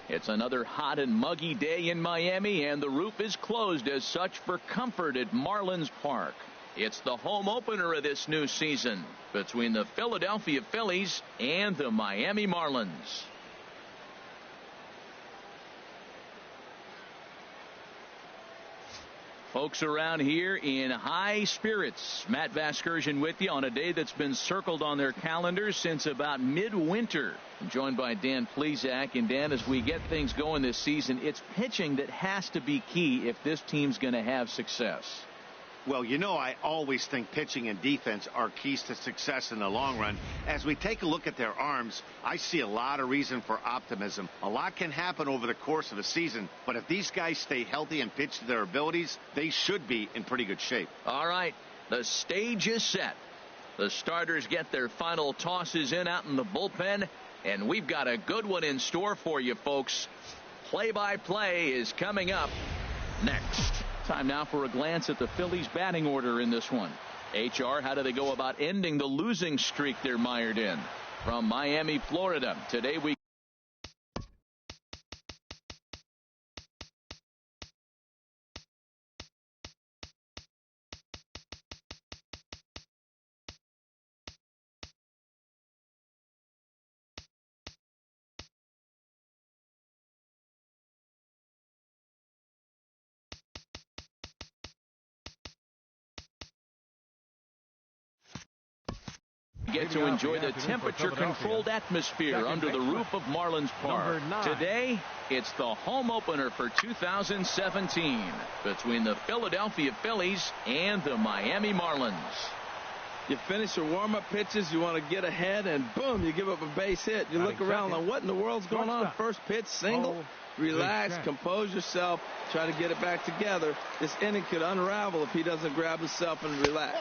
It's another hot and muggy day in Miami, and the roof is closed as such for comfort at Marlins Park. It's the home opener of this new season between the Philadelphia Phillies and the Miami Marlins. Folks around here in high spirits. Matt Vasgersian with you on a day that's been circled on their calendars since about midwinter. I'm joined by Dan Plesac. And Dan, as we get things going this season, it's pitching that has to be key if this team's going to have success. Well, you know, I always think pitching and defense are keys to success in the long run. As we take a look at their arms, I see a lot of reason for optimism. A lot can happen over the course of a season, but if these guys stay healthy and pitch to their abilities, they should be in pretty good shape. All right, the stage is set. The starters get their final tosses in out in the bullpen, and we've got a good one in store for you, folks. Play-by-play is coming up next. Time now for a glance at the Phillies batting order in this one. HR, how do they go about ending the losing streak they're mired in? From Miami, Florida, today we get to enjoy the temperature-controlled atmosphere under the roof of Marlins Park. Today, it's the home opener for 2017 between the Philadelphia Phillies and the Miami Marlins. You finish your warm-up pitches, you want to get ahead, and boom, you give up a base hit. You look around like, what in the world's going on? First pitch, single. Relax, compose yourself, try to get it back together. This inning could unravel if he doesn't grab himself and relax.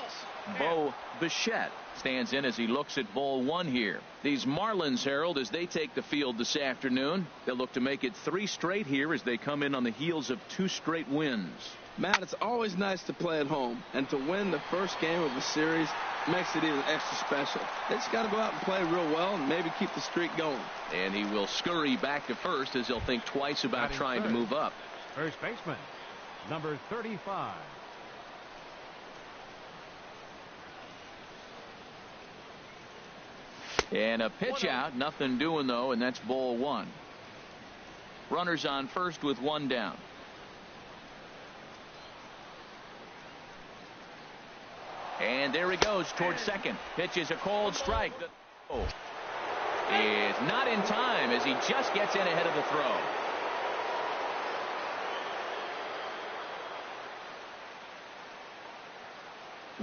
Bo Bichette stands in as he looks at ball one here. These Marlins, Harold, as they take the field this afternoon, they'll look to make it 3 straight here as they come in on the heels of 2 straight wins. Matt, it's always nice to play at home, and to win the first game of the series makes it even extra special. They just got to go out and play real well and maybe keep the streak going. And he will scurry back to first as he'll think twice about trying to move up. First baseman, number 35. And a pitch out, nothing doing though, and that's ball 1. Runners on first with 1 down. And there he goes towards second. Pitch is a cold strike. The throw is not in time as he just gets in ahead of the throw.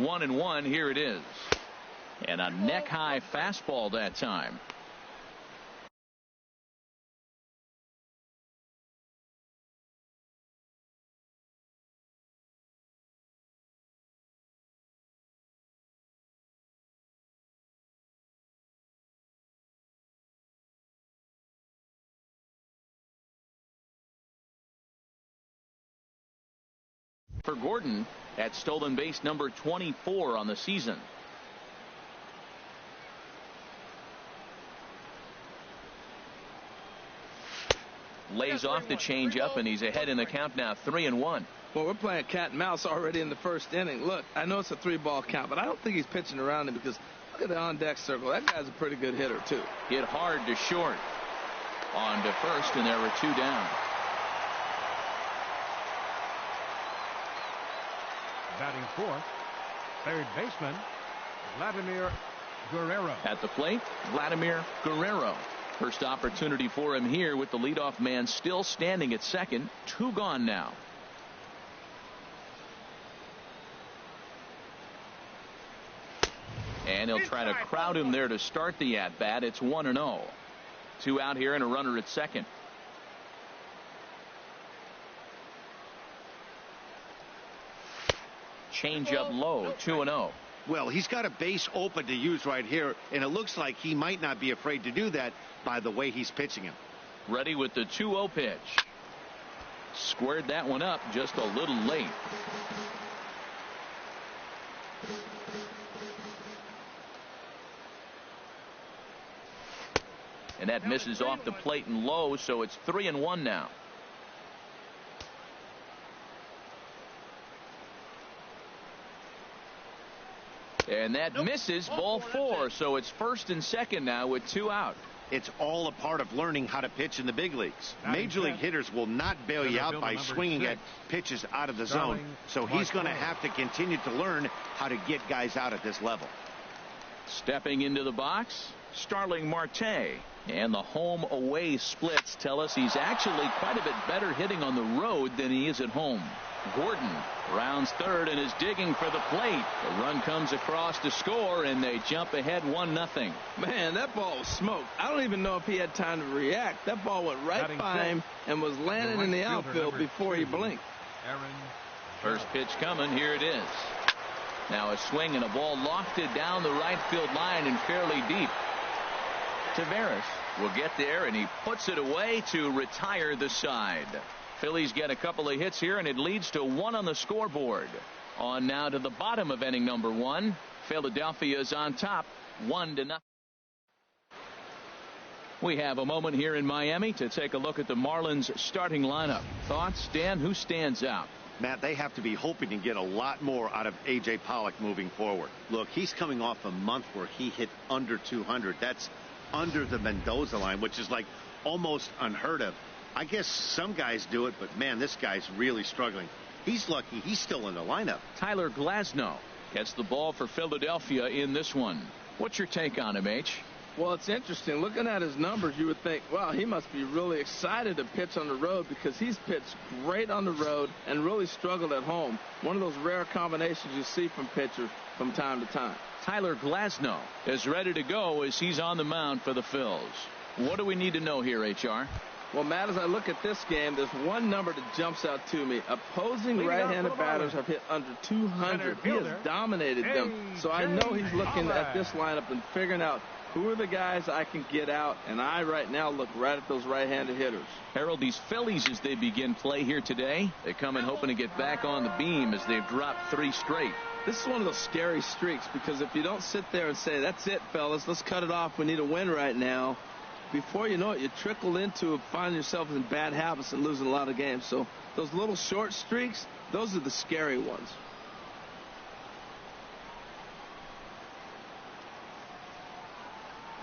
One and one, here it is. And a neck-high fastball that time. For Gordon at stolen base number 24 on the season. Lays off the changeup, and he's ahead in the count now, 3-1. Well, we're playing cat and mouse already in the first inning. Look, I know it's a 3-ball count, but I don't think he's pitching around him because look at the on-deck circle. That guy's a pretty good hitter, too. Hit hard to short. On to first, and there were 2 down. Batting fourth, third baseman, Vladimir Guerrero. At the plate, Vladimir Guerrero. First opportunity for him here with the leadoff man still standing at second. 2 gone now. And he'll try to crowd him there to start the at-bat. It's 1-0. 2 out here and a runner at second. Change up low, 2-0. Well, he's got a base open to use right here, and it looks like he might not be afraid to do that by the way he's pitching him. Ready with the 2-0 pitch. Squared that one up just a little late. And that misses off the plate and low, so it's 3-1 now. And that misses, ball 4, so it's 1st and 2nd now with 2 out. It's all a part of learning how to pitch in the big leagues. Major league hitters will not bail you out by swinging at pitches out of the zone, so he's going to have to continue to learn how to get guys out at this level. Stepping into the box, Starling Marte. And the home-away splits tell us he's actually quite a bit better hitting on the road than he is at home. Gordon rounds third and is digging for the plate. The run comes across to score, and they jump ahead 1-0. Man, that ball was smoked. I don't even know if he had time to react. That ball went right by him and was landing in the outfield before he blinked. First pitch coming. Here it is. Now a swing and a ball lofted down the right field line and fairly deep. Taveras will get there, and he puts it away to retire the side. Phillies get a couple of hits here, and it leads to 1 on the scoreboard. On now to the bottom of inning number 1. Philadelphia is on top, 1-0. We have a moment here in Miami to take a look at the Marlins starting lineup. Thoughts, Dan? Who stands out? Matt, they have to be hoping to get a lot more out of A.J. Pollock moving forward. Look, he's coming off a month where he hit under 200. That's under the Mendoza line, which is like almost unheard of. I guess some guys do it, but man, this guy's really struggling. He's lucky he's still in the lineup. Tyler Glasnow gets the ball for Philadelphia in this one. What's your take on him, H? Well, it's interesting. Looking at his numbers, you would think, wow, he must be really excited to pitch on the road because he's pitched great on the road and really struggled at home. One of those rare combinations you see from pitchers from time to time. Tyler Glasnow is ready to go as he's on the mound for the Phils. What do we need to know here, HR? Well, Matt, as I look at this game, there's one number that jumps out to me. Opposing right-handed batters have hit under 200. He has dominated them. So I know he's looking at this lineup and figuring out who are the guys I can get out, and I right now look right at those right-handed hitters. Harold, these Phillies, as they begin play here today, they come in hoping to get back on the beam as they've dropped 3 straight. This is one of those scary streaks because if you don't sit there and say, that's it, fellas, let's cut it off, we need a win right now, before you know it, you trickle into finding yourself in bad habits and losing a lot of games. So those little short streaks, those are the scary ones.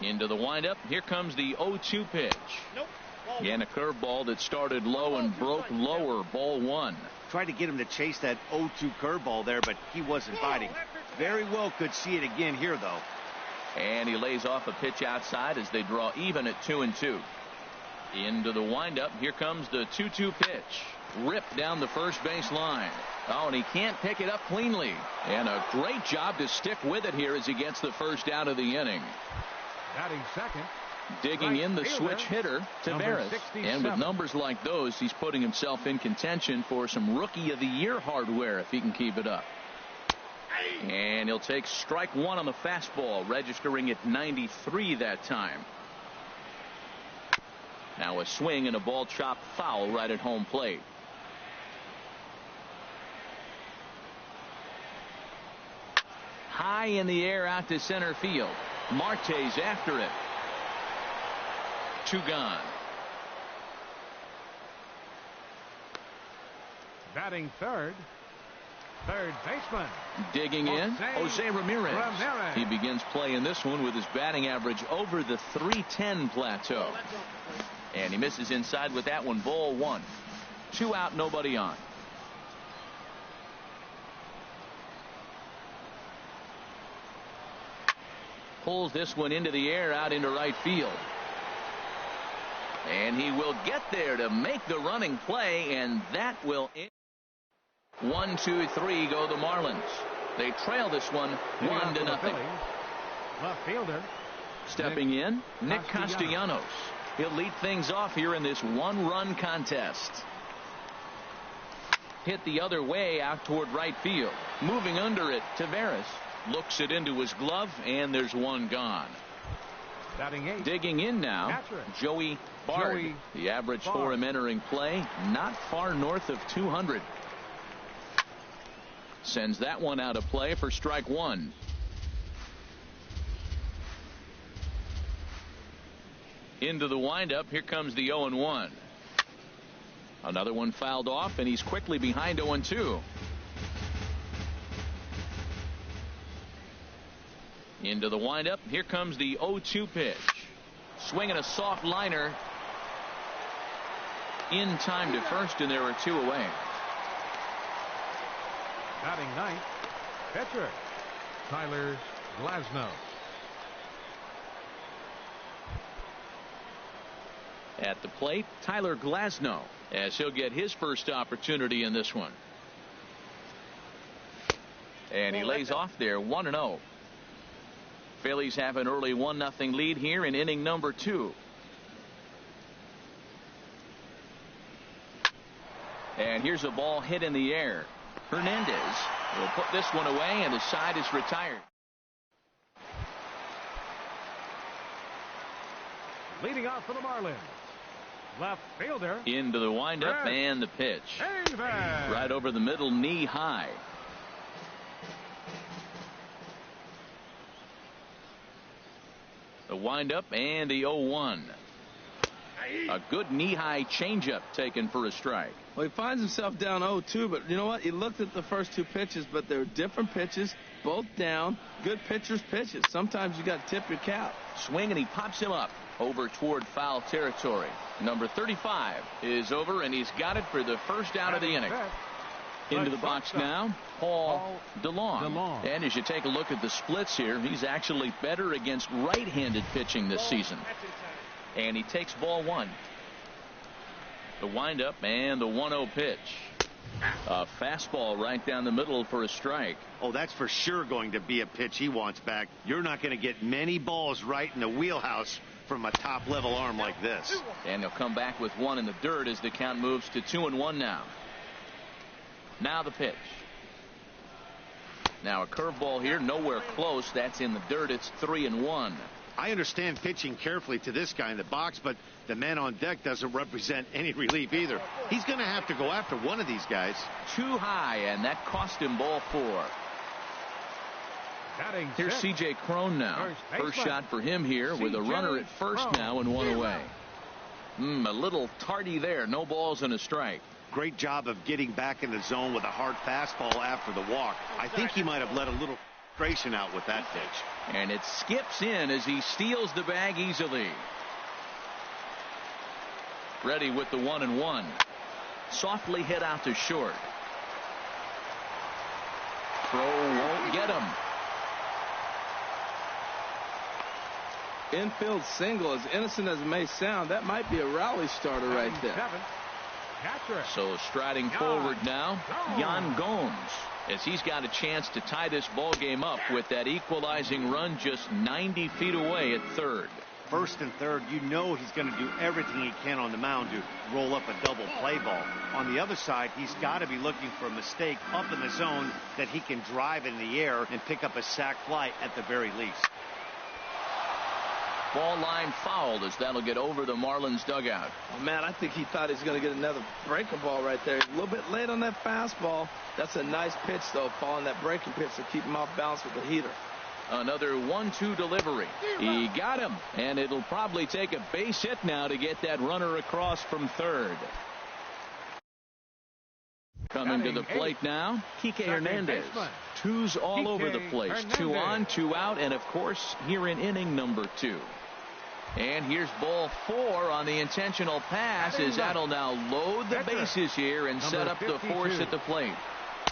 Into the windup. Here comes the 0-2 pitch. And a curveball that started low and broke lower. Ball 1. Tried to get him to chase that 0-2 curveball there, but he wasn't biting. Very well could see it again here, though. And he lays off a pitch outside as they draw even at 2-2. Into the windup. Here comes the 2-2 pitch. Ripped down the first base line. Oh, and he can't pick it up cleanly. And a great job to stick with it here as he gets the first out of the inning. Batting second. Digging in the switch hitter, Taveras. And with numbers like those, he's putting himself in contention for some Rookie of the Year hardware if he can keep it up. And he'll take strike 1 on the fastball, registering at 93 that time. Now a swing and a ball chopped foul right at home plate. High in the air out to center field. Marte's after it. 2 gone. Batting third. Third baseman. Digging in, Jose Ramirez. He begins playing this one with his batting average over the 310 plateau. And he misses inside with that one. Ball 1. 2 out, nobody on. Pulls this one into the air out into right field. And he will get there to make the running play, and that will end. 1, 2, 3 go the Marlins. They trail this one 1-0. Left fielder. Stepping in, Nick Castellanos. He'll lead things off here in this 1-run contest. Hit the other way out toward right field. Moving under it, Taveras looks it into his glove, and there's 1 gone. Batting 8. Digging in now, Joey Bard. The average for him entering play, not far north of 200. Sends that one out of play for strike 1. Into the windup. Here comes the 0-1. Another one fouled off, and he's quickly behind 0-2. Into the windup. Here comes the 0-2 pitch. Swinging a soft liner. In time to first, and there are 2 away. Batting ninth, pitcher Tyler Glasnow. At the plate, Tyler Glasnow, as he'll get his first opportunity in this one. And he lays off there, 1-0. Phillies have an early 1-0 lead here in inning number 2. And here's a ball hit in the air. Hernandez will put this one away, and the side is retired. Leading off for the Marlins, left fielder. Into the windup and the pitch. Right over the middle, knee high. The windup and the 0-1. A good knee-high changeup taken for a strike. Well, he finds himself down 0-2, but you know what? He looked at the first 2 pitches, but they're different pitches, both down. Good pitcher's pitches. Sometimes you got to tip your cap. Swing, and he pops him up over toward foul territory. Number 35 is over, and he's got it for the first out of the inning. Into the box now, Paul DeLong. And as you take a look at the splits here, he's actually better against right-handed pitching this season. And he takes ball 1. The windup and the 1-0 pitch. A fastball right down the middle for a strike. Oh, that's for sure going to be a pitch he wants back. You're not going to get many balls right in the wheelhouse from a top-level arm like this. And he'll come back with 1 in the dirt as the count moves to 2-1 now. Now the pitch. Now a curveball here, nowhere close. That's in the dirt. It's 3-1. I understand pitching carefully to this guy in the box, but the man on deck doesn't represent any relief either. He's going to have to go after one of these guys. Too high, and that cost him ball 4. Here's C.J. Cron now. First shot for him here with a runner at first now and 1 away. A little tardy there. No balls and a strike. Great job of getting back in the zone with a hard fastball after the walk. I think he might have let a little frustration out with that pitch. And it skips in as he steals the bag easily. Ready with the 1-1. Softly hit out to short. Throw won't get him. Infield single, as innocent as it may sound, that might be a rally starter right there. So striding forward now, Yan Gomes, as he's got a chance to tie this ball game up with that equalizing run just 90 feet away at third. First and third, you know he's going to do everything he can on the mound to roll up a double play ball. On the other side, he's got to be looking for a mistake up in the zone that he can drive in the air and pick up a sac fly at the very least. Ball line fouled as that'll get over the Marlins dugout. Oh, man, I think he thought he was going to get another breaking ball right there. A little bit late on that fastball. That's a nice pitch, though, following that breaking pitch to keep him off balance with the heater. Another 1-2 delivery. He got him, and it'll probably take a base hit now to get that runner across from third. Coming to the plate now, Kike Hernandez. 2's all over the place. 2 on, 2 out, and of course here in inning number 2. And here's ball 4 on the intentional pass as that'll now load the bases here and set up the force at the plate.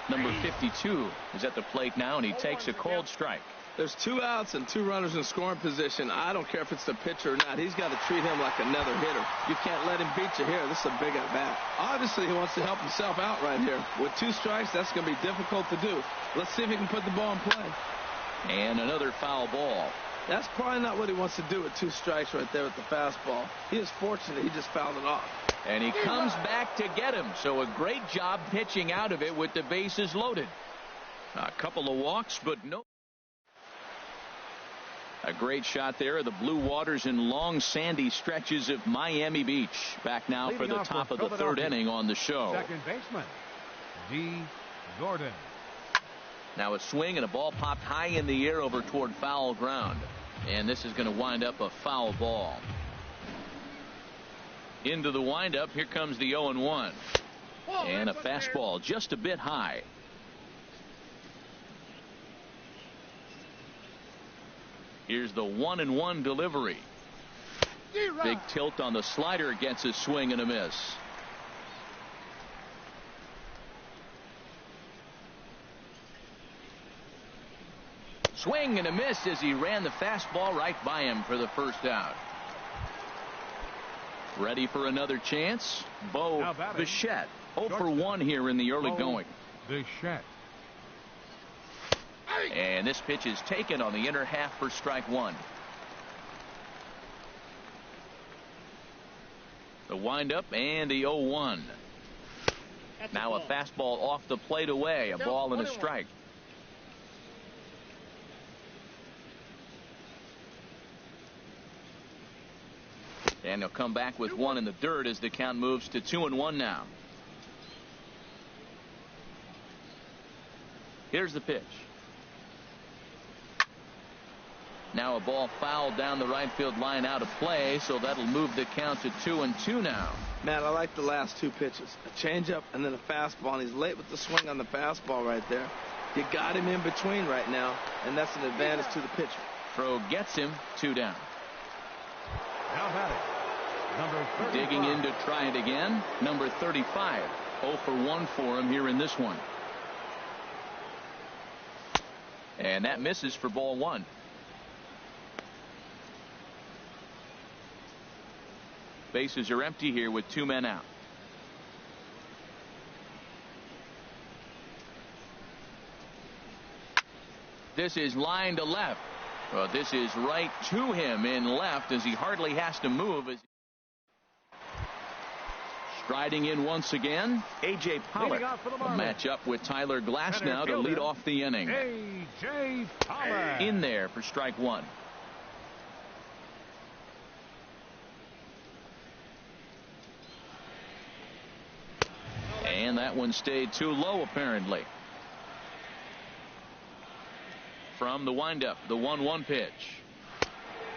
Number 52 is at the plate now, and he takes a cold strike. There's 2 outs and 2 runners in scoring position. I don't care if it's the pitcher or not. He's got to treat him like another hitter. You can't let him beat you here. This is a big at-bat. Obviously, he wants to help himself out right here. With 2 strikes, that's going to be difficult to do. Let's see if he can put the ball in play. And another foul ball. That's probably not what he wants to do with 2 strikes right there with the fastball. He is fortunate he just fouled it off. And he comes back to get him. So a great job pitching out of it with the bases loaded. A couple of walks, but no. A great shot there of the blue waters and long sandy stretches of Miami Beach. Back now for the top of the third inning on the show. Second baseman, D. Gordon. Now a swing and a ball popped high in the air over toward foul ground. And this is going to wind up a foul ball. Into the windup. Here comes the 0-1. And a fastball just a bit high. Here's the 1-1 delivery. Big tilt on the slider, gets a swing and a miss. Swing and a miss as he ran the fastball right by him for the first out. Ready for another chance. Bo Bichette. 0 for 1 here in the early going. Bichette. And this pitch is taken on the inner half for strike one. The windup and the 0-1. Now a fastball off the plate away. A ball and a strike. And he'll come back with one in the dirt as the count moves to 2-1 now. Here's the pitch. Now a ball fouled down the right field line, out of play, so that'll move the count to 2-2 now. Matt, I like the last two pitches. A changeup and then a fastball, and he's late with the swing on the fastball right there. You got him in between right now, and that's an advantage to the pitcher. Throw gets him, 2 down. Now batting, number 35. Digging in to try it again, number 35. 0 for 1 for him here in this one. And that misses for ball one. Bases are empty here with 2 men out. This is line to left. Well, this is right to him in left as he hardly has to move. Striding in once again, A.J. Pollock will match up with Tyler Glasnow to lead off the inning. A.J. Pollock. In there for strike one. And that one stayed too low, apparently. From the windup, the 1-1 pitch.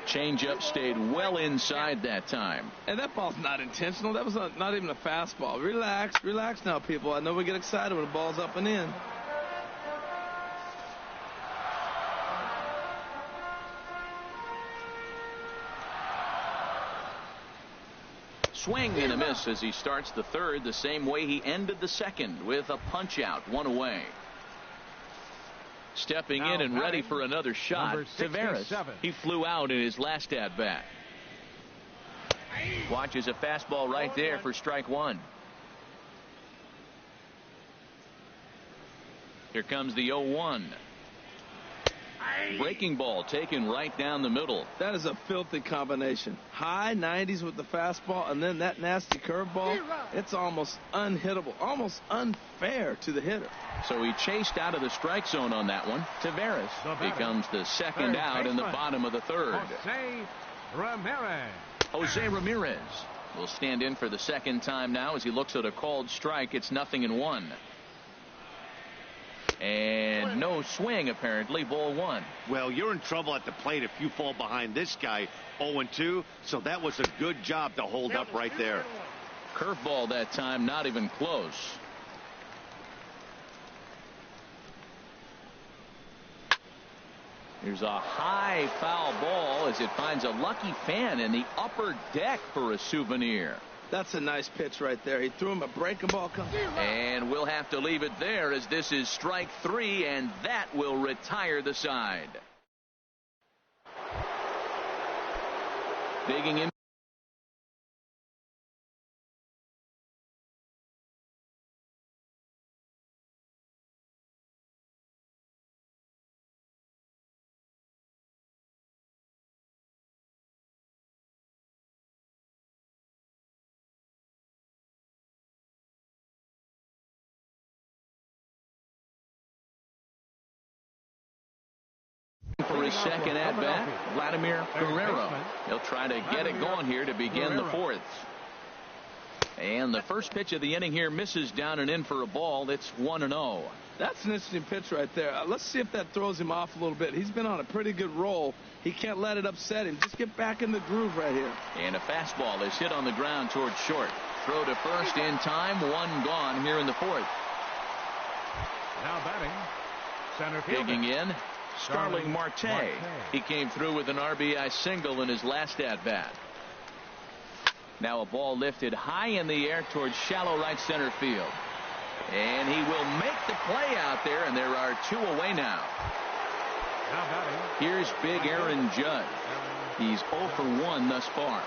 Changeup stayed well inside that time. And that ball's not intentional. That was not even a fastball. Relax, relax now, people. I know we get excited when the ball's up and in. Swing and a miss as he starts the third the same way he ended the second, with a punch out, 1 away. Stepping in and ready for another shot, Taveras. He flew out in his last at bat. Watches a fastball right there for strike one. Here comes the 0-1. Breaking ball taken right down the middle. That is a filthy combination. High 90s with the fastball and then that nasty curveball. It's almost unhittable, almost unfair to the hitter. So he chased out of the strike zone on that one. Taveras becomes the second out in the bottom of the third. Jose Ramirez will stand in for the second time now as he looks at a called strike. It's 0-1. And no swing, apparently. Ball one. Well, you're in trouble at the plate if you fall behind this guy. 0-2, so that was a good job to hold up right there. Curveball that time, not even close. Here's a high foul ball as it finds a lucky fan in the upper deck for a souvenir. That's a nice pitch right there. He threw him a breaking ball. And we'll have to leave it there as this is strike three, and that will retire the side. Digging in. For his second at bat, Vladimir Guerrero. He'll try to get it going here to begin the fourth. And the first pitch of the inning here misses down and in for a ball. It's 1-0. That's an interesting pitch right there. Let's see if that throws him off a little bit. He's been on a pretty good roll. He can't let it upset him. Just get back in the groove right here. And a fastball is hit on the ground towards short. Throw to first in time. One gone here in the fourth. Now batting, center fielder. Digging in, Starling Marte. He came through with an RBI single in his last at-bat. Now a ball lifted high in the air towards shallow right center field. And he will make the play out there, and there are two away now. Here's big Aaron Judge. He's 0 for 1 thus far.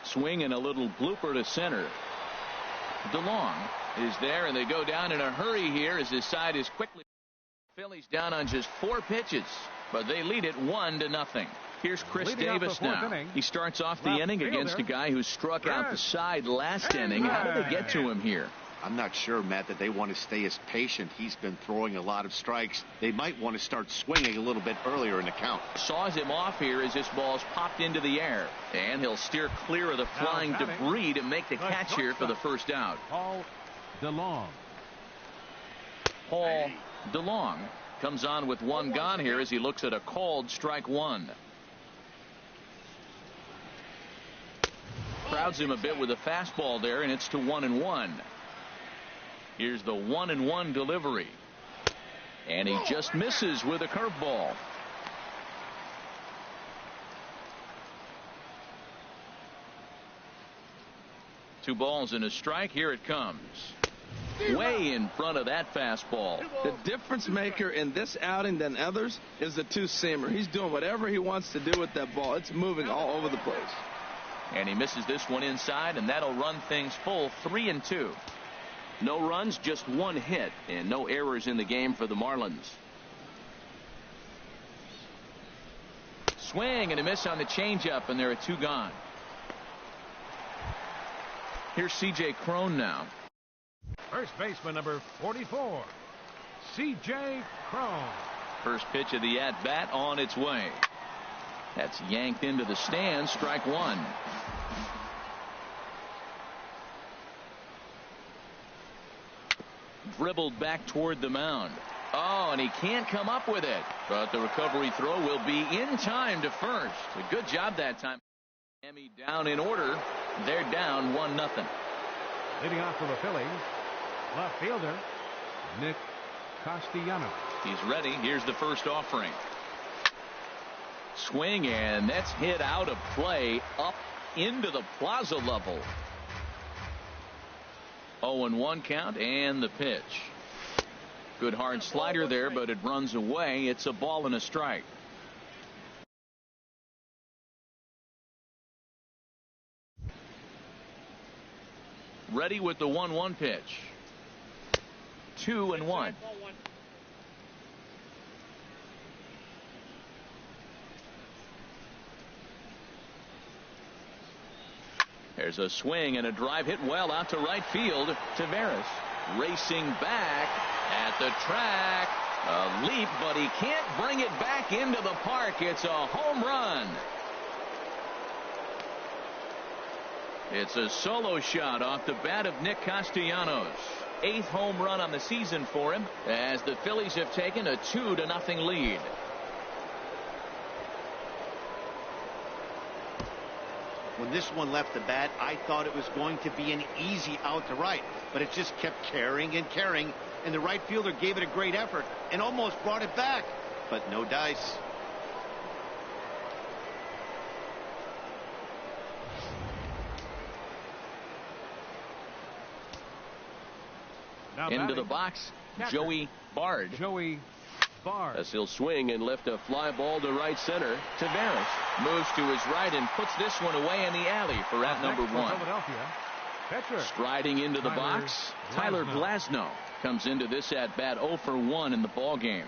Swing and a little blooper to center. DeLong is there, and they go down in a hurry here as his side is quickly. Phillies down on just 4 pitches, but they lead it 1-0. Here's Chris Davis now. He starts off the inning against a guy who struck out the side last inning. How did they get to him here? I'm not sure, Matt, that they want to stay as patient. He's been throwing a lot of strikes. They might want to start swinging a little bit earlier in the count. Saws him off here as this ball's popped into the air. And he'll steer clear of the flying debris to make the catch here for the first out. Paul DeLong comes on with 1 gone here as he looks at a called strike 1. Crowds him a bit with a fastball there, and it's to 1-1. Here's the 1-1 delivery. And he just misses with a curveball. Two balls and a strike. Here it comes. Way in front of that fastball. The difference maker in this outing than others is the two-seamer. He's doing whatever he wants to do with that ball. It's moving all over the place. And he misses this one inside, and that'll run things full 3-2. No runs, just 1 hit, and no errors in the game for the Marlins. Swing and a miss on the changeup, and there are 2 gone. Here's C.J. Cron now. First baseman number 44, C.J. Cron. First pitch of the at-bat on its way. That's yanked into the stands. Strike 1. Dribbled back toward the mound. Oh, and he can't come up with it. But the recovery throw will be in time to first. A good job that time. Miami down in order. They're down 1-0. Leading off for the Phillies, left fielder Nick Castellanos. He's ready. Here's the first offering. Swing, and that's hit out of play up into the plaza level. 0-1 count, and the pitch. Good hard slider there, but it runs away. It's a ball and a strike. Ready with the 1-1 pitch. 2-1. There's a swing and a drive hit well out to right field. Taveras racing back at the track. A leap, but he can't bring it back into the park. It's a home run. It's a solo shot off the bat of Nick Castellanos. 8th home run on the season for him as the Phillies have taken a 2-0 lead. When this one left the bat, I thought it was going to be an easy out to right, but it just kept carrying and carrying, and the right fielder gave it a great effort and almost brought it back, but no dice. Now Into batting, the box, catcher, Joey Bard. As he'll swing and lift a fly ball to right center. Taveras moves to his right and puts this one away in the alley for out number 1. Striding into the box, Tyler Glasnow comes into this at bat 0 for 1 in the ball game.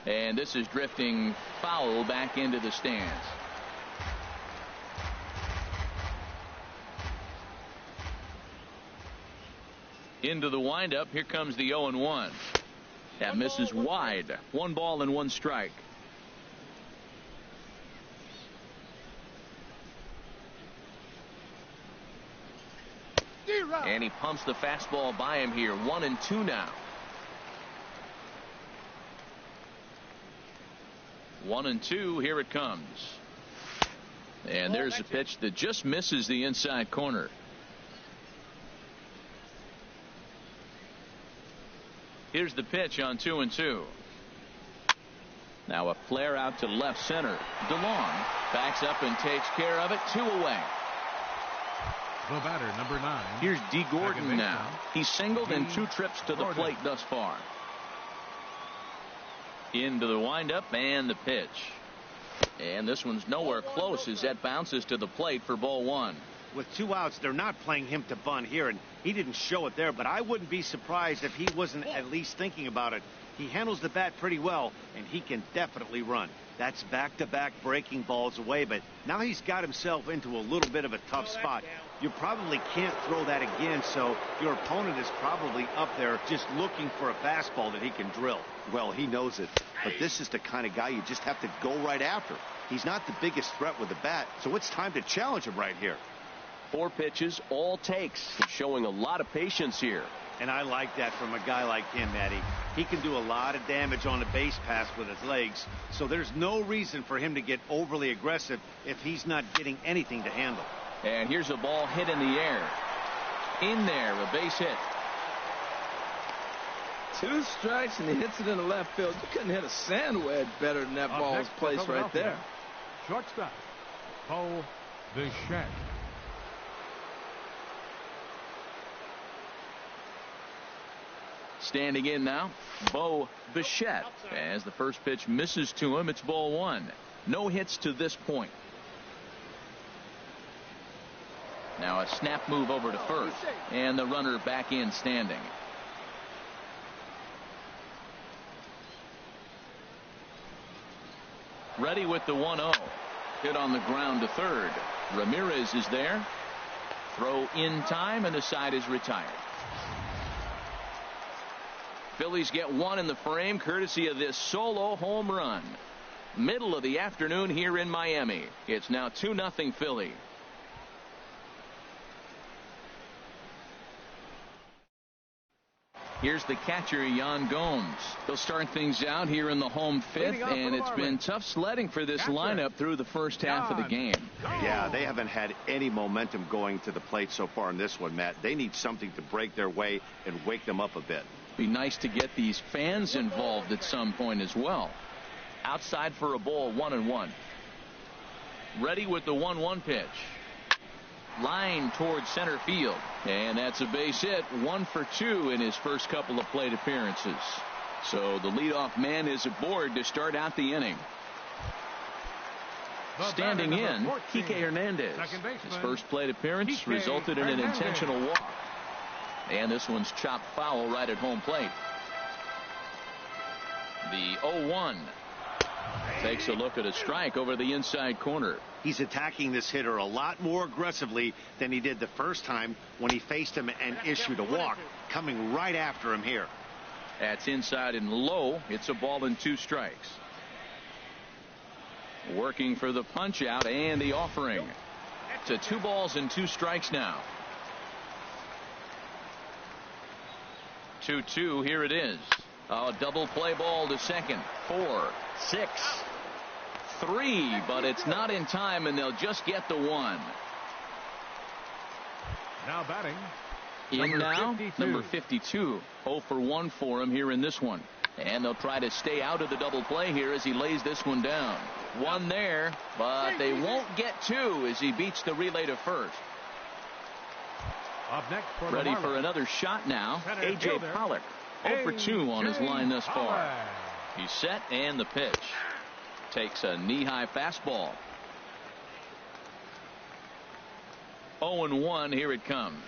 And this is drifting foul back into the stands. Into the windup. Here comes the 0-1. That misses wide. 1 ball and 1 strike. And he pumps the fastball by him here. 1-2 now. 1-2. Here it comes. And there's a pitch that just misses the inside corner. Here's the pitch on 2-2. Now a flare out to left center. DeLong backs up and takes care of it. 2 away. The batter, number 9. Here's D. Gordon now. He's singled in 2 trips to the plate thus far. Into the windup and the pitch. And this one's nowhere close as that bounces to the plate for ball 1. With 2 outs, they're not playing him to bunt here, and he didn't show it there, but I wouldn't be surprised if he wasn't at least thinking about it. He handles the bat pretty well, and he can definitely run. That's back-to-back breaking balls away, but now he's got himself into a little bit of a tough spot. You probably can't throw that again, so your opponent is probably up there just looking for a fastball that he can drill. Well, he knows it, but this is the kind of guy you just have to go right after. He's not the biggest threat with the bat, so it's time to challenge him right here. 4 pitches, all takes. He's showing a lot of patience here. And I like that from a guy like him, Eddie. He can do a lot of damage on a base pass with his legs, so there's no reason for him to get overly aggressive if he's not getting anything to handle. And here's a ball hit in the air. In there, a base hit. 2 strikes and he hits it in the left field. You couldn't hit a sand wedge better than that ball was placed right there. Shortstop, Bo Bichette. Standing in now, Bo Bichette. As the first pitch misses to him, it's ball 1. No hits to this point. Now a snap move over to first, and the runner back in standing. Ready with the 1-0. Hit on the ground to third. Ramirez is there. Throw in time, and the side is retired. Phillies get 1 in the frame courtesy of this solo home run. Middle of the afternoon here in Miami. It's now 2-0 Philly. Here's the catcher, Yan Gomes. He'll start things out here in the home 5th, and it's been tough sledding for this lineup through the first half of the game. Yeah, they haven't had any momentum going to the plate so far in this one, Matt. They need something to break their way and wake them up a bit. Be nice to get these fans involved at some point as well. Outside for a ball, 1-1. Ready with the 1-1 pitch. Line towards center field, and that's a base hit. 1 for 2 in his first couple of plate appearances. So the leadoff man is aboard to start out the inning. Standing in, Kike Hernandez. His first plate appearance resulted in an intentional walk, and this one's chopped foul right at home plate. The 0-1 takes a look at a strike over the inside corner. He's attacking this hitter a lot more aggressively than he did the first time when he faced him and issued a walk, coming right after him here. That's inside and low. It's a ball and 2 strikes. Working for the punch out and the offering. To 2 balls and 2 strikes now. 2-2. Here it is. A double play ball to second. 4, 6, 3, but it's not in time, and they'll just get the 1. Now batting. In now, number 52. 0 for 1 for him here in this one. And they'll try to stay out of the double play here as he lays this one down. 1 there, but they won't get 2 as he beats the relay to first. Up next for ready for another shot now. A.J. Pollock. 0 for 2 on his line thus far. He's set, and the pitch. Takes a knee-high fastball. 0-1. Here it comes.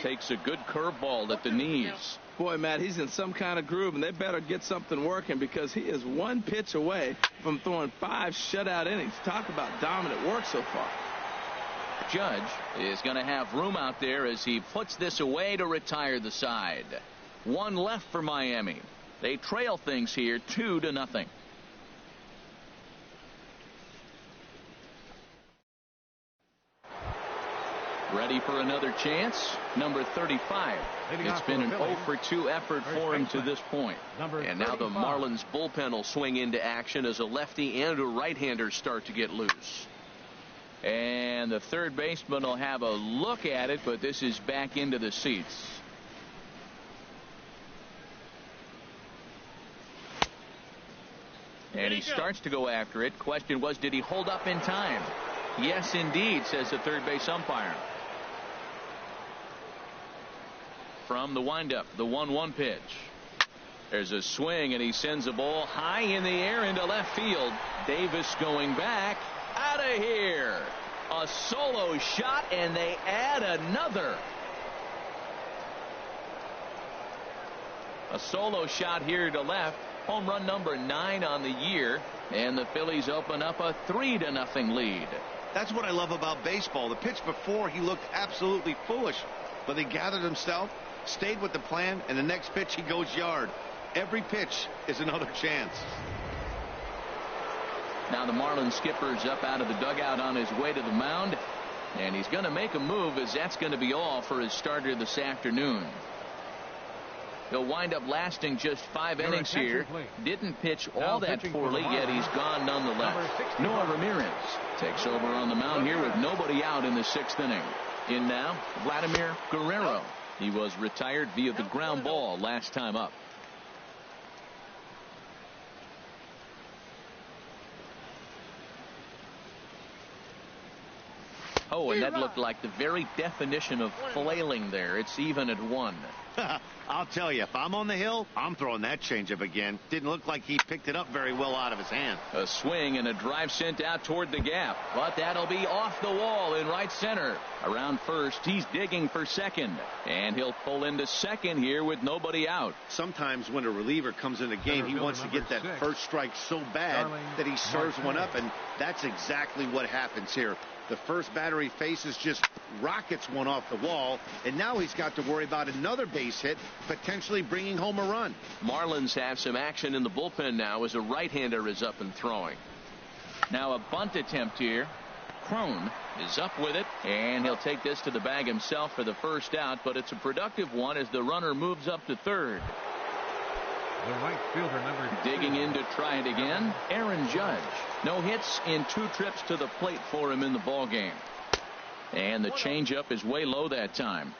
Takes a good curveball at the knees. Boy, Matt, he's in some kind of groove, and they better get something working because he is 1 pitch away from throwing 5 shutout innings. Talk about dominant work so far. Judge is going to have room out there as he puts this away to retire the side. 1 left for Miami. They trail things here 2-0. Ready for another chance. Number 35. It's been an 0 for 2 effort for him to this point. And now the Marlins bullpen will swing into action as a lefty and a right-hander start to get loose. And the third baseman will have a look at it, but this is back into the seats. And he starts to go after it. Question was, did he hold up in time? Yes, indeed, says the third base umpire. From the windup, the 1-1 pitch. There's a swing, and he sends a ball high in the air into left field. Davis going back. Out of here. A solo shot, and they add another. A solo shot here to left. Home run number 9 on the year, and the Phillies open up a 3-0 lead. That's what I love about baseball. The pitch before, he looked absolutely foolish, but he gathered himself, stayed with the plan, and the next pitch he goes yard. Every pitch is another chance. Now the Marlins skipper's up out of the dugout on his way to the mound, and he's going to make a move, as that's going to be all for his starter this afternoon. He'll wind up lasting just 5 innings here. Didn't pitch all that poorly, yet he's gone nonetheless. Noah Ramirez takes over on the mound here with nobody out in the 6th inning. In now, Vladimir Guerrero. He was retired via the ground ball last time up. Oh, and that looked like the very definition of flailing there. It's even at 1. I'll tell you, if I'm on the hill, I'm throwing that changeup again. Didn't look like he picked it up very well out of his hand. A swing and a drive sent out toward the gap, but that'll be off the wall in right center. Around first, he's digging for second, and he'll pull into second here with nobody out. Sometimes when a reliever comes in the game, he wants to get that first strike so bad that he serves one up, and that's exactly what happens here. The first batter he faces just rockets one off the wall, and now he's got to worry about another base hit, potentially bringing home a run. Marlins have some action in the bullpen now as a right-hander is up and throwing. Now a bunt attempt here. Crone is up with it, and he'll take this to the bag himself for the first out, but it's a productive one as the runner moves up to third. The right fielder, number 2. Digging in to try it again, Aaron Judge. No hits in 2 trips to the plate for him in the ballgame. And the changeup is way low that time.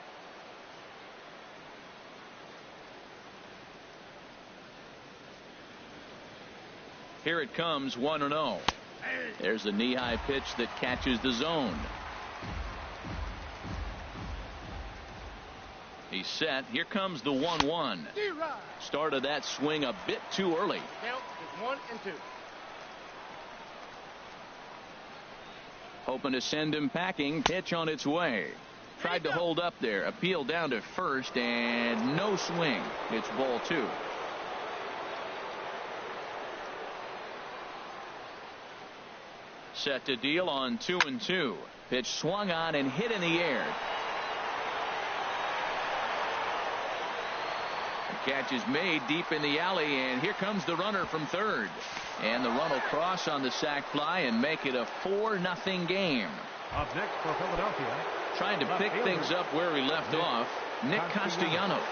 Here it comes, 1-0. There's the knee-high pitch that catches the zone. He's set. Here comes the 1-1. Started that swing a bit too early. Count is 1 and 2. Hoping to send him packing. Pitch on its way. Tried to hold up there. Appeal down to first, and no swing. It's ball 2. Set to deal on 2-2. Pitch swung on and hit in the air. The catch is made deep in the alley, and here comes the runner from third. And the run will cross on the sac fly and make it a 4-0 game. Up next for Philadelphia. Trying to pick things up where he left off, Nick Castellanos.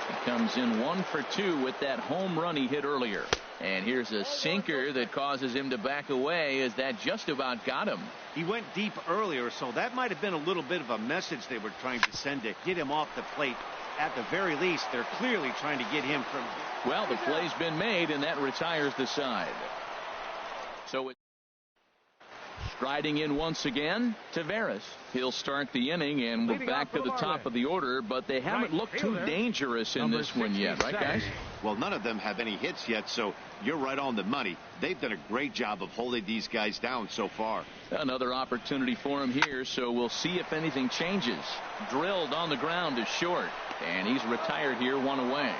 He comes in 1 for 2 with that home run he hit earlier. And here's a sinker that causes him to back away, as that just about got him. He went deep earlier, so that might have been a little bit of a message they were trying to send to get him off the plate. At the very least, they're clearly trying to get him from... Well, the play's been made, and that retires the side. So it's striding in once again, Taveras. He'll start the inning, and we're back to the top of the order, but they haven't looked too dangerous in this one yet, right, guys? Well, none of them have any hits yet, so you're right on the money. They've done a great job of holding these guys down so far. Another opportunity for him here, so we'll see if anything changes. Drilled on the ground is short, and he's retired here, 1 away.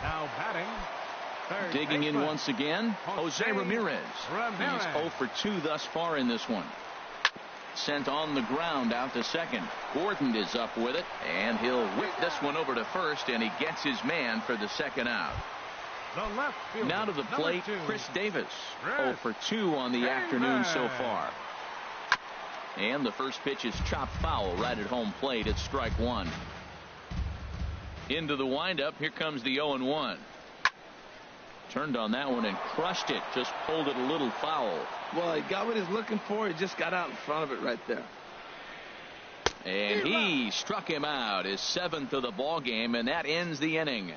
Now batting. Digging in once again, Jose Ramirez. He's 0 for 2 thus far in this one. Sent on the ground out to second. Gordon is up with it, and he'll whip this one over to first, and he gets his man for the second out. The left fielder, now to the plate, Chris Davis. 0 for 2 on the afternoon so far. And the first pitch is chopped foul right at home plate. It's strike one. Into the windup. Here comes the 0-1. Turned on that one and crushed it. Just pulled it a little foul. Well, he got what he's looking for. He just got out in front of it right there. And he struck him out. His 7th of the ball game, and that ends the inning.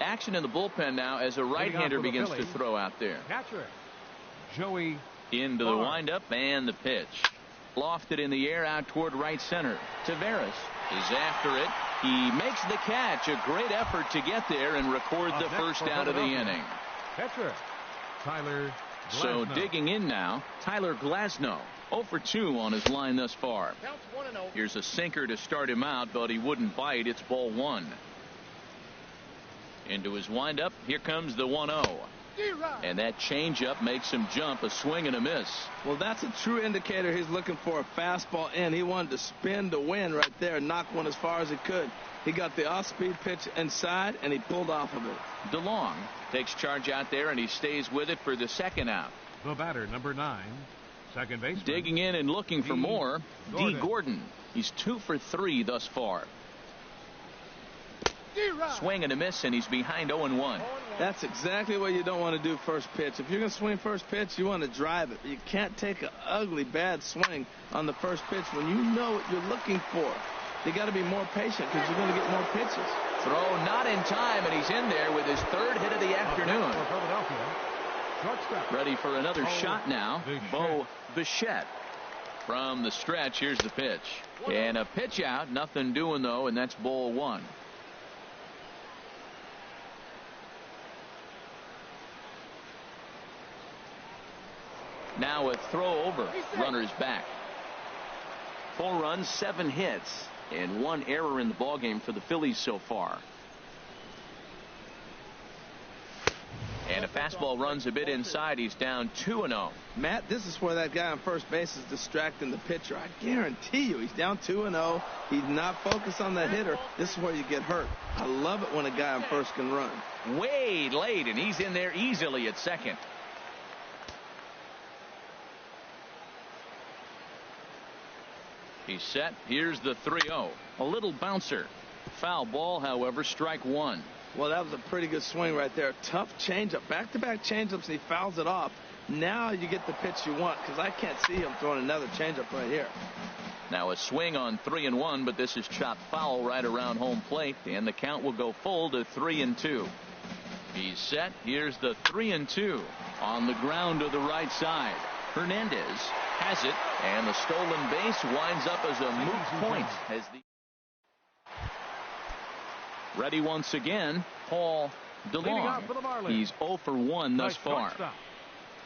Action in the bullpen now as a right-hander begins to throw out there. Catcher Joey. Into the windup and the pitch. Lofted in the air out toward right center. Taveras is after it. He makes the catch. A great effort to get there and record the first out of the inning. Catcher Tyler Glasnow. So digging in now, Tyler Glasnow. 0 for 2 on his line thus far. Here's a sinker to start him out, but he wouldn't bite. It's ball 1. Into his windup. Here comes the 1-0. And that changeup makes him jump. A swing and a miss. Well, that's a true indicator. He's looking for a fastball in. He wanted to spin to win right there, knock one as far as he could. He got the off-speed pitch inside, and he pulled off of it. DeLong takes charge out there, and he stays with it for the second out. The batter, number 9, second baseman. Digging in and looking for more, D. Gordon. He's 2 for 3 thus far. Swing and a miss, and he's behind 0-1. That's exactly what you don't want to do first pitch. If you're going to swing first pitch, you want to drive it. You can't take an ugly, bad swing on the first pitch when you know what you're looking for. You got to be more patient because you're going to get more pitches. Throw not in time, and he's in there with his 3rd hit of the afternoon. Ready for another shot now. Bo Bichette from the stretch. Here's the pitch. And a pitch out. Nothing doing, though, and that's ball 1. Now a throw over. Runners back. 4 runs, 7 hits, and 1 error in the ballgame for the Phillies so far. And a fastball runs a bit inside. He's down 2-0. Matt, this is where that guy on first base is distracting the pitcher. I guarantee you he's down 2-0. He's not focused on the hitter. This is where you get hurt. I love it when a guy on first can run. Way late, and he's in there easily at second. He's set. Here's the 3-0. A little bouncer. Foul ball, however, strike 1. Well, that was a pretty good swing right there. Tough changeup. Back-to-back changeups, and he fouls it off. Now you get the pitch you want because I can't see him throwing another changeup right here. Now a swing on 3-1, but this is chopped foul right around home plate, and the count will go full to 3-2. He's set. Here's the 3-2 on the ground to the right side. Hernandez has it, and the stolen base winds up as a moot point. As ready once again, Paul DeLong. He's 0 for 1 thus far.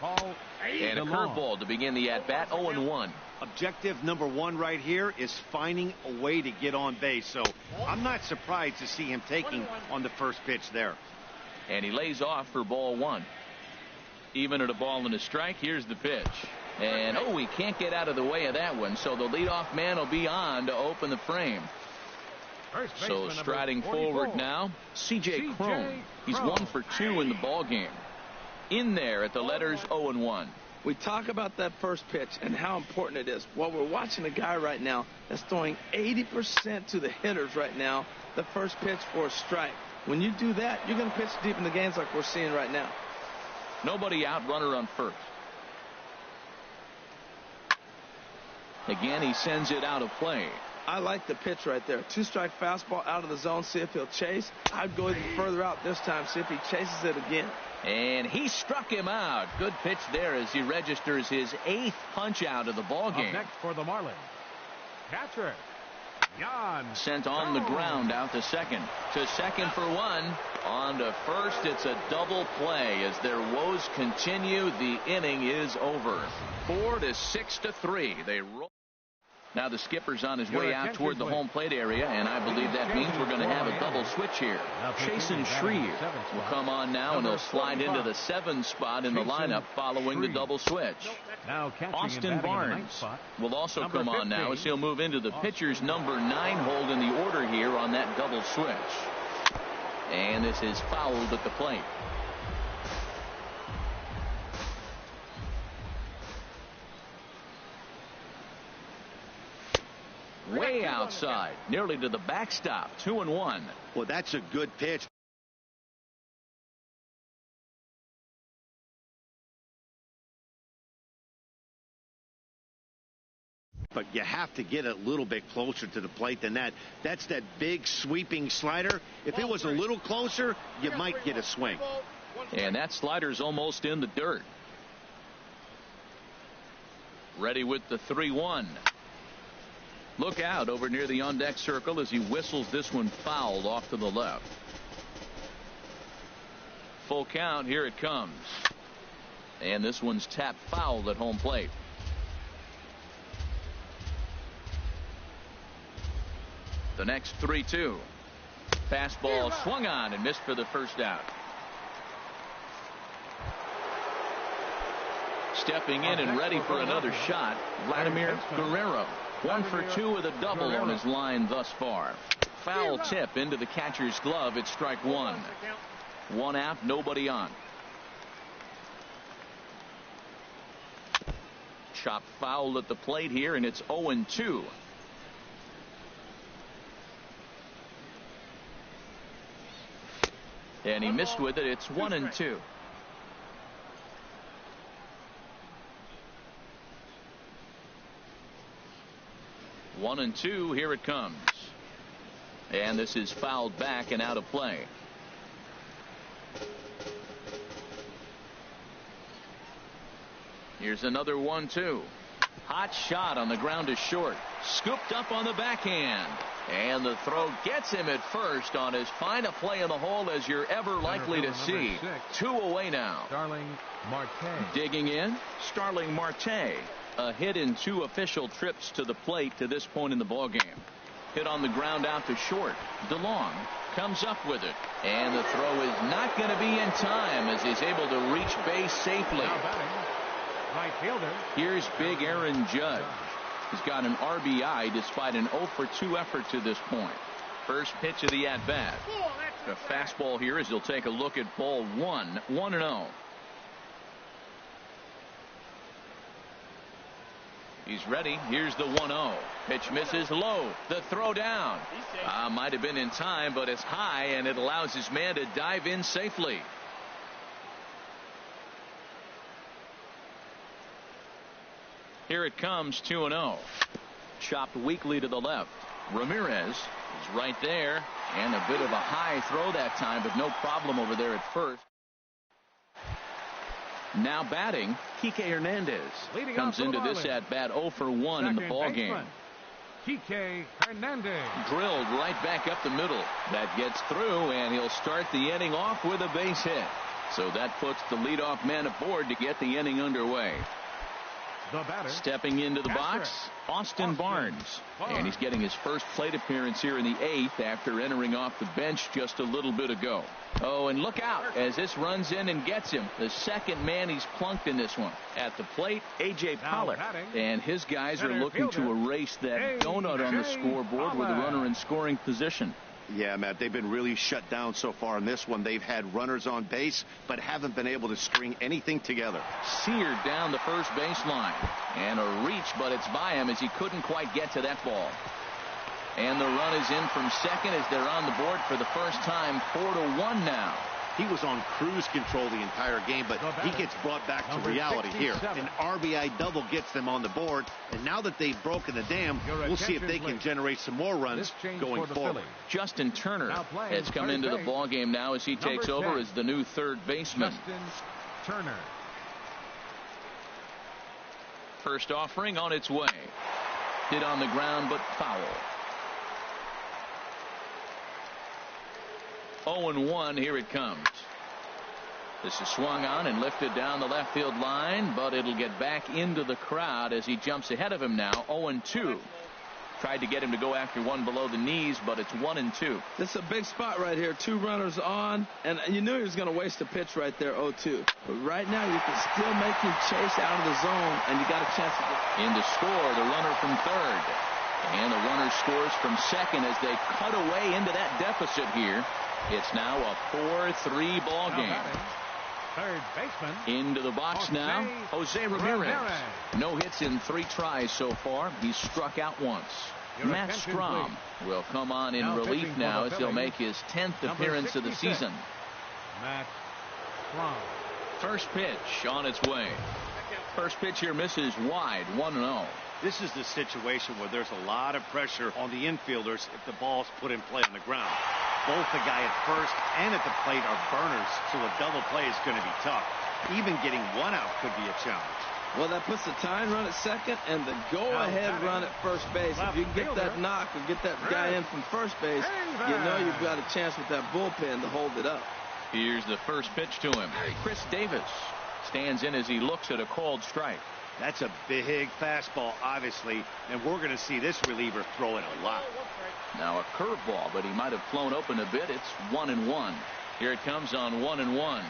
And a curveball to begin the at-bat, 0-1. Objective number 1 right here is finding a way to get on base. So I'm not surprised to see him taking on the first pitch there. And he lays off for ball 1. Even at a ball and a strike. Here's the pitch. And he can't get out of the way of that one. So the leadoff man will be on to open the frame. So striding forward now, C.J. Cron. He's 1 for 2 in the ball game. In there at the letters 0-1. We talk about that first pitch and how important it is. Well, we're watching a guy right now that's throwing 80% to the hitters right now. The first pitch for a strike. When you do that, you're going to pitch deep in the games like we're seeing right now. Nobody out, runner on first. Again, he sends it out of play. I like the pitch right there. 2-strike fastball out of the zone. See if he'll chase. I'd go even further out this time. See if he chases it again. And he struck him out. Good pitch there as he registers his 8th punch out of the ball game. Next for the Marlins, catcher Jan. Sent on the ground out to second. To second for 1. On to first. It's a double play as their woes continue. The inning is over. 4-6-3. They roll. Now the skipper's on his way out toward the home plate area, and I believe that means we're going to have a double switch here. Chasen Shreve will come on now, and he'll slide into the 7 spot in the lineup following the double switch. Austin Barnes will also come on now as he'll move into the pitcher's number 9 hold in the order here on that double switch. And this is fouled at the plate. way outside, nearly to the backstop. 2-1. Well, that's a good pitch. But you have to get a little bit closer to the plate than that. That's that big sweeping slider. If it was a little closer, you might get a swing. And that slider's almost in the dirt. Ready with the 3-1. Look out over near the on-deck circle as he whistles this one fouled off to the left. Full count. Here it comes. And this one's tapped foul at home plate. The next 3-2. Fastball swung on and missed for the first out. Stepping in and ready for another shot, Vladimir Guerrero. 1 for 2 with a double on his line thus far. Foul tip into the catcher's glove. It's strike one. 1 out, nobody on. Chopped foul at the plate here, and it's 0-2. And he missed with it. It's 1-2. One and two. Here it comes. And this is fouled back and out of play. Here's another 1-2. Hot shot on the ground to short. Scooped up on the backhand. And the throw gets him at first on as fine a play in the hole as you're ever likely to see. 2 away now. Starling Marte. Digging in, Starling Marte. A hit in 2 official trips to the plate to this point in the ballgame. Hit on the ground out to short. DeLong comes up with it. And the throw is not going to be in time as he's able to reach base safely. Now batting, right fielder. Here's big Aaron Judge. He's got an RBI despite an 0-for-2 effort to this point. First pitch of the at-bat. A fastball here as he'll take a look at ball 1. 1-0. He's ready. Here's the 1-0. Pitch misses low. The throw down. Might have been in time, but it's high, and it allows his man to dive in safely. Here it comes. 2-0. Chopped weakly to the left. Ramirez is right there, and a bit of a high throw that time, but no problem over there at first. Now batting, Kike Hernandez comes into this at bat 0 for 1 in the ball game. Kike Hernandez drilled right back up the middle. That gets through, and he'll start the inning off with a base hit. So that puts the leadoff man aboard to get the inning underway. The batter, stepping into the box, Austin Barnes. And he's getting his first plate appearance here in the 8th after entering off the bench just a little bit ago. Oh, and look out as this runs in and gets him. The second man he's plunked in this one. At the plate, A.J. Pollard. And his guys are looking to erase that donut on the scoreboard with a runner in scoring position. Yeah, Matt, they've been really shut down so far in this one. They've had runners on base, but haven't been able to string anything together. Seared down the first baseline. And a reach, but it's by him as he couldn't quite get to that ball. And the run is in from second as they're on the board for the first time. 4-1 now. He was on cruise control the entire game, but he gets brought back to reality here. An RBI double gets them on the board, and now that they've broken the dam, we'll see if they can generate some more runs going forward. Justin Turner has come into the ball game now as he takes over as the new third baseman. Justin Turner. First offering on its way. Hit on the ground, but foul. 0-1. Here it comes. This is swung on and lifted down the left field line, but it'll get back into the crowd as he jumps ahead of him now. 0-2. Tried to get him to go after one below the knees, but it's 1-2. This is a big spot right here. 2 runners on, and you knew he was going to waste a pitch right there. 0-2. But right now you can still make him chase out of the zone, and you got a chance to get in to score. The runner from third, and the runner scores from second as they cut away into that deficit here. It's now a 4-3 ball game. Third baseman. Into the box now, Jose Ramirez. No hits in 3 tries so far. He's struck out once. Matt Strom will come on in relief now as he'll make his 10th appearance of the season. Matt Strom. First pitch on its way. First pitch here misses wide, 1-0. This is the situation where there's a lot of pressure on the infielders if the ball's put in play on the ground. Both the guy at first and at the plate are burners, so a double play is going to be tough. Even getting one out could be a challenge. Well, that puts the tying run at second and the go-ahead run at first base. If you can get that knock or get that guy in from first base, you know you've got a chance with that bullpen to hold it up. Here's the first pitch to him. Chris Davis stands in as he looks at a called strike. That's a big fastball, obviously, and we're going to see this reliever throw it a lot. Now a curveball, but he might have flown open a bit. It's 1-1. Here it comes on 1-1.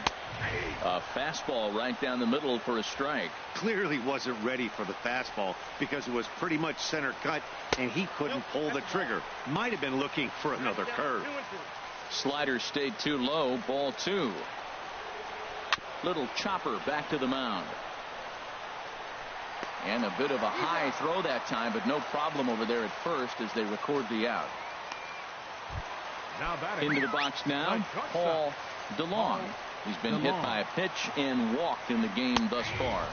A fastball right down the middle for a strike. Clearly wasn't ready for the fastball because it was pretty much center cut, and he couldn't pull the trigger. Might have been looking for another curve. Slider stayed too low. Ball 2. Little chopper back to the mound. And a bit of a high throw that time, but no problem over there at first as they record the out. Into the box now, Paul DeLong. He's been hit by a pitch and walked in the game thus far.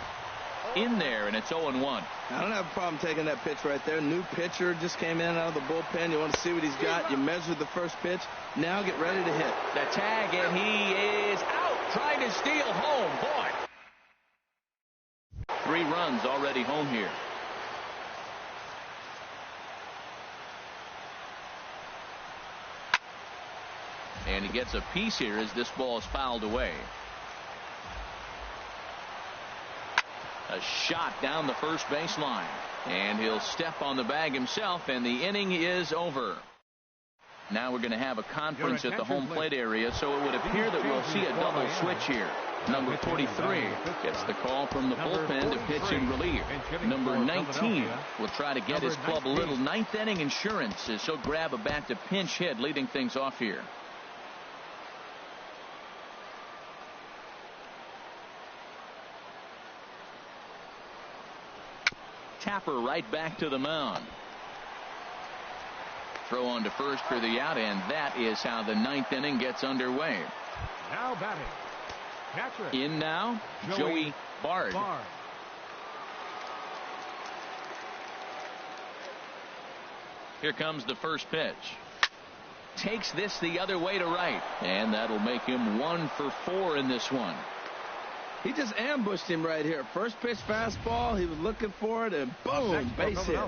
In there, and it's 0-1. I don't have a problem taking that pitch right there. New pitcher just came in out of the bullpen. You want to see what he's got. You measured the first pitch. Now get ready to hit. The tag, and he is out trying to steal home. Boy. 3 runs already home here. And he gets a piece here as this ball is fouled away. A shot down the first baseline. And he'll step on the bag himself, and the inning is over. Now we're going to have a conference at the home plate area, so it would appear that we'll see a double switch here. Number 43 gets the call from the bullpen to pitch in relief. Number 19 will try to get his club a little ninth inning insurance as he'll grab a bat to pinch hit, leading things off here. Tapper right back to the mound. Throw on to first for the out, and that is how the ninth inning gets underway. Now batting. Catcher. In now, Joey Bard. Here comes the first pitch. Takes this the other way to right, and that'll make him 1 for 4 in this one. He just ambushed him right here. First pitch fastball. He was looking for it, and boom, base hit.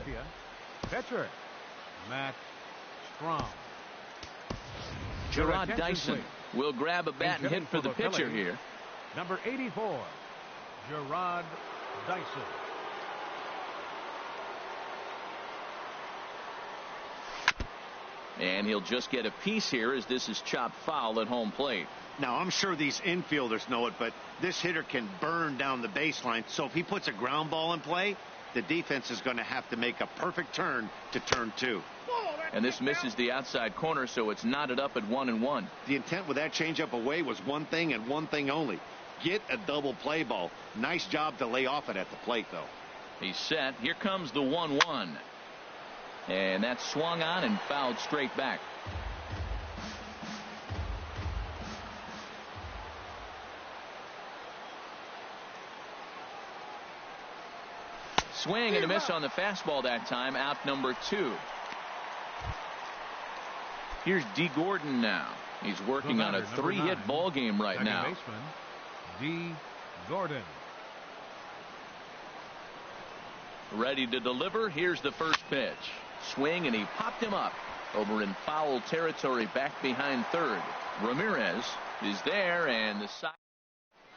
Pitcher, Matt Strom. Gerard Dyson will grab a bat and hit for the pitcher here. Number 84, Gerard Dyson. And he'll just get a piece here as this is chopped foul at home plate. Now, I'm sure these infielders know it, but this hitter can burn down the baseline. So if he puts a ground ball in play, the defense is going to have to make a perfect turn to turn 2. And this misses the outside corner, so it's knotted up at 1-1. The intent with that changeup away was one thing and one thing only. Get a double play ball. Nice job to lay off it at the plate, though. He's set. Here comes the 1-1. And that's swung on and fouled straight back. Swing and a miss on the fastball that time. Out number 2. Here's D. Gordon now. He's working on a 3-hit ball game right now. Baseman, D. Gordon. Ready to deliver. Here's the first pitch. Swing, and he popped him up over in foul territory back behind third. Ramirez is there, and the side.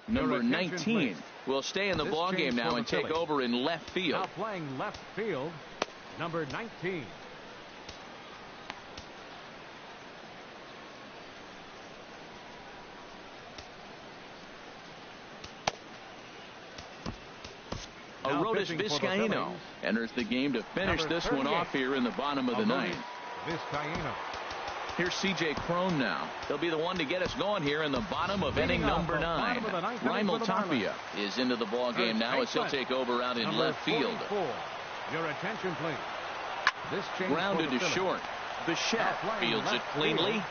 Number 19 will stay in the ball game now and take over in left field. Now playing left field, number 19. Arodys Vizcaino enters the game to finish this one off here in the bottom of the ninth. Vizcaino. Here's C.J. Cron now. He'll be the one to get us going here in the bottom of inning number 9. Raimel Tapia is into the ball game now as he'll take over out in left field. Your attention, please. Grounded to short. Bichette fields it cleanly.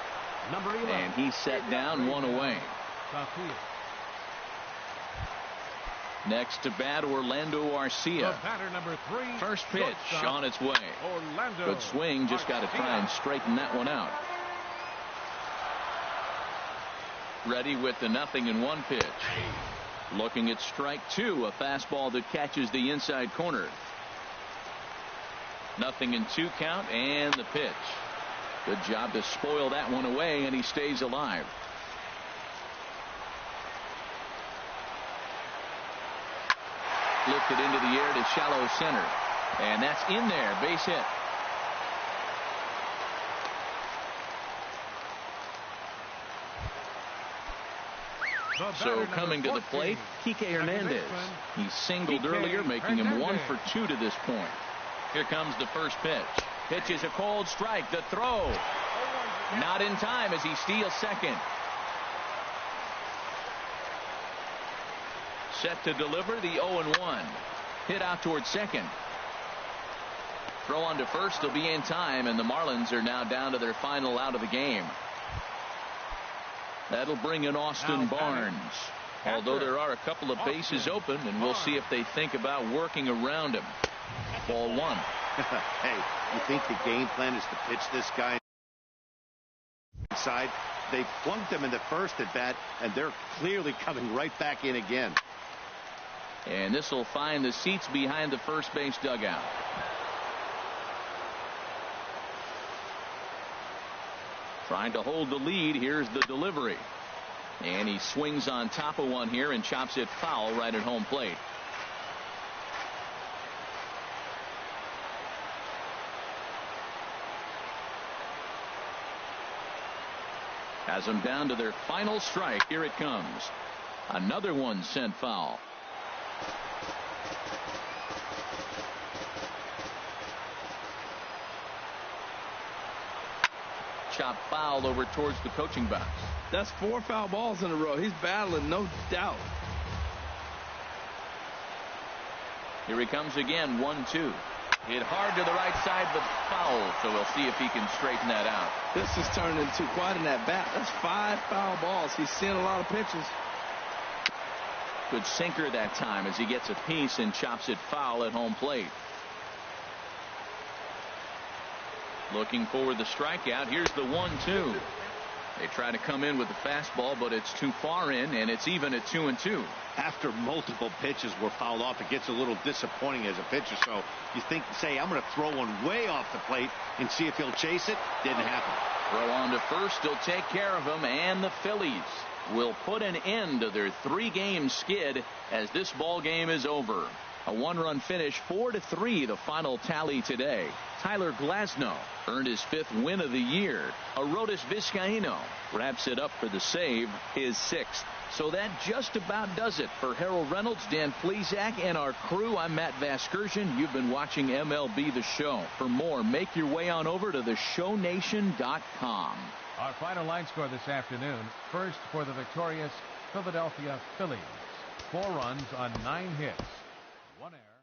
And he's set down, one away. Next to bat, Orlando Arcia. First pitch on its way. Good swing, just got to try and straighten that one out. Ready with the 0-1 pitch. Looking at strike two, a fastball that catches the inside corner. 0-2 count, and the pitch. Good job to spoil that one away, and he stays alive. Lifted into the air to shallow center, and that's in there. Base hit. So coming to the plate, Kike Hernandez. He singled earlier, making him 1 for 2 to this point. Here comes the first pitch. Pitch is a cold strike. The throw. Not in time as he steals second. Set to deliver the 0-1. Hit out towards second. Throw on to first. He'll be in time, and the Marlins are now down to their final out of the game. That'll bring in Austin Barnes. Although there are a couple of bases open, and we'll see if they think about working around him. Ball one. Hey, you think the game plan is to pitch this guy inside? They flunked him in the first at bat, and they're clearly coming right back in again. And this will find the seats behind the first base dugout. Trying to hold the lead. Here's the delivery. And he swings on top of one here and chops it foul right at home plate. Has them down to their final strike. Here it comes. Another one sent foul. Chop foul over towards the coaching box. That's 4 foul balls in a row. He's battling, no doubt. Here he comes again. 1-2. Hit hard to the right side, but foul. So we'll see if he can straighten that out. This has turned into quite an at-bat. That's 5 foul balls. He's seeing a lot of pitches. Good sinker that time as he gets a piece and chops it foul at home plate. Looking for the strikeout. Here's the 1-2. They try to come in with the fastball, but it's too far in, and it's even at 2-2. After multiple pitches were fouled off, it gets a little disappointing as a pitcher. So you think, say, I'm going to throw one way off the plate and see if he'll chase it. Didn't happen. Throw on to first. He'll take care of him, and the Phillies will put an end to their 3-game skid as this ball game is over. A 1-run finish, 4-3, the final tally today. Tyler Glasnow earned his 5th win of the year. Arodys Vizcaíno wraps it up for the save, his 6th. So that just about does it. For Harold Reynolds, Dan Plesac, and our crew, I'm Matt Vasgersian. You've been watching MLB The Show. For more, make your way on over to theshownation.com. Our final line score this afternoon. First for the victorious Philadelphia Phillies. 4 runs on 9 hits. 1 error.